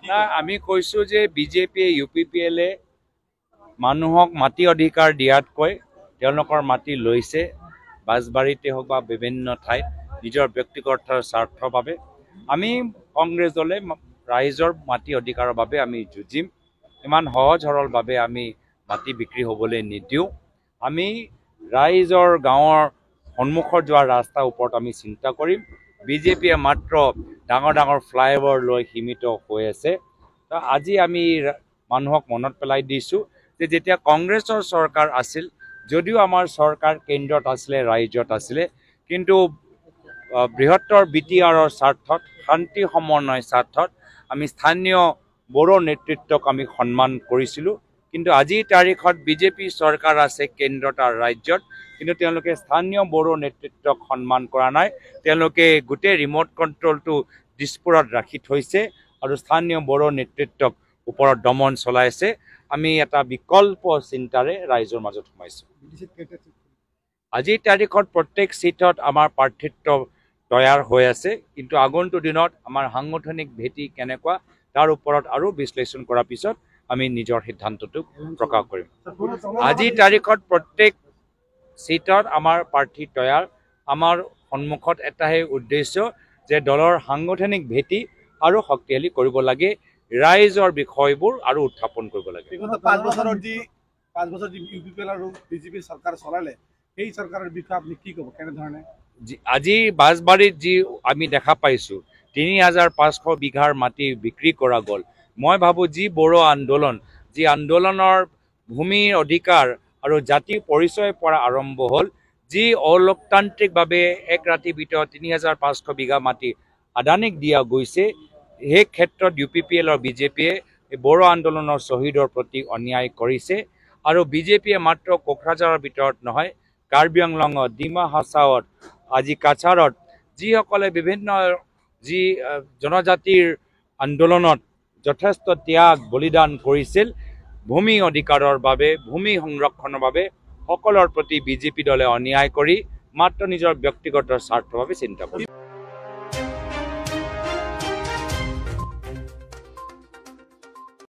না আমি কৈছো যে বিজেপিয়ে UPPL মানুহক মাটি অধিকাৰ দিয়াতকৈ তেওঁলোকৰ মাটি লৈছে বাজবাৰীতে হোক বা বিভিন্ন ঠাইত নিজৰ ব্যক্তিগত স্বাৰ্থৰ বাবে আমি কংগ্ৰেছ দলে ৰাইজৰ মাটি অধিকাৰৰ বাবে আমি যুঁজিম ইমান সহজ সৰলভাৱে আমি মাটি বিক্ৰী হ'বলৈ নিদিওঁ আমি ৰাইজৰ গাঁৱৰ সন্মুখত যোৱা ৰাস্তাৰ ওপৰত আমি চিন্তা কৰিম বিজেপিয়ে মাত্ৰ ডাঙৰ ডাঙৰ ফ্লাইঅভাৰ লৈ সীমিত হৈ আছে আজি আমি মানুহক মনত পেলাই দিছোঁ যে যেতিয়া কংগ্ৰেছৰ চৰকাৰ আছিল যদিও আমাৰ চৰকাৰ কেন্দ্ৰত আছিলে ৰাজ্যত আছিলে কিন্তু বৃহত্তৰ BTRৰ স্বাৰ্থত শান্তি সমন্বয় স্বাৰ্থত আমি স্থানীয় বড়ো নেতৃত্বক আমি সন্মান কৰিছিলোঁ কিন্তু আজিৰ তাৰিখত বিজেপি চৰকাৰ আছে কেন্দ্ৰত আৰু ৰাজ্যত কিন্তু তেওঁলোকে স্থানীয় বড়ো নেতৃত্বক সন্মান কৰা নাই তেওঁলোকে গোটেই ৰিমোট কন্ট্ৰলটো দিছপুৰত ৰাখি থৈছে আৰু স্থানীয় বড়ো নেতৃত্বক ওপৰত দমন চলাইছে আমি এটা বিকল্প চিন্তাৰে ৰাইজৰ মাজত সোমাইছো আজিৰ তাৰিখত প্ৰত্যেক সিটত আমাৰ প্ৰাৰ্থিত্ব তৈয়াৰ হৈ আছে কিন্তু আগন্তুক দিনত আমাৰ সাংগঠনিক ভেটি কেনেকুৱা তাৰ ওপৰত আৰু বিশ্লেষণ কৰাৰ পিছত আমি নিজৰ সিদ্ধান্তটো প্ৰকাশ কৰিম আজিৰ তাৰিখত প্ৰত্যেক সিটত আমাৰ প্ৰাৰ্থী তৈয়াৰ আমাৰ সন্মুখত এটাহে উদ্দেশ্য যে দলৰ সাংগঠনিক ভেটি আৰু শক্তিশালী কৰিব লাগে ৰাইজৰ বিষয়বোৰ আৰু উত্থাপন কৰিব লাগে 5 বছৰৰ যি UPPL আৰু বিজেপি চৰকাৰ চলালে এই চৰকাৰৰ বিষয়ে আপুনি কি ক'ব কেনে ধৰণে আজি বাজবাৰীত যি আমি দেখা পাইছো 3500 বিঘাৰ মাটি বিক্ৰী কৰা গ'ল মই ভাবো যি বড়ো আন্দোলন যি আন্দোলনৰ ভূমিৰ অধিকাৰ আৰু জাতিৰ পৰিচয়ৰ পৰা আৰম্ভ হ'ল যি অলোকতান্ত্ৰিকভাৱে এক ৰাতিৰ ভিতৰত 3500 বিঘা মাটি আদানীক দিয়া গৈছে এই ক্ষেত্ৰত UPPL আৰু বিজেপিয়ে বড়ো আন্দোলনৰ শ্বহীদৰ প্ৰতি অন্যায় কৰিছে আৰু বিজেপিয়ে মাত্ৰ কোকৰাঝাৰৰ ভিতৰত নহয় কাৰ্বি আংলঙত ডিমা হাছাওত আজি কাছাৰত যিসকলে বিভিন্ন যি জনজাতিৰ আন্দোলনত যথেষ্ট ত্যাগ বলিদান কৰিছিল ভূমি অধিকাৰৰ বাবে ভূমি সংৰক্ষণৰ বাবে সকলৰ প্ৰতি বিজেপি দলে অন্যায় কৰি মাত্ৰ নিজৰ ব্যক্তিগত স্বাৰ্থৰ বাবে চিন্তা কৰে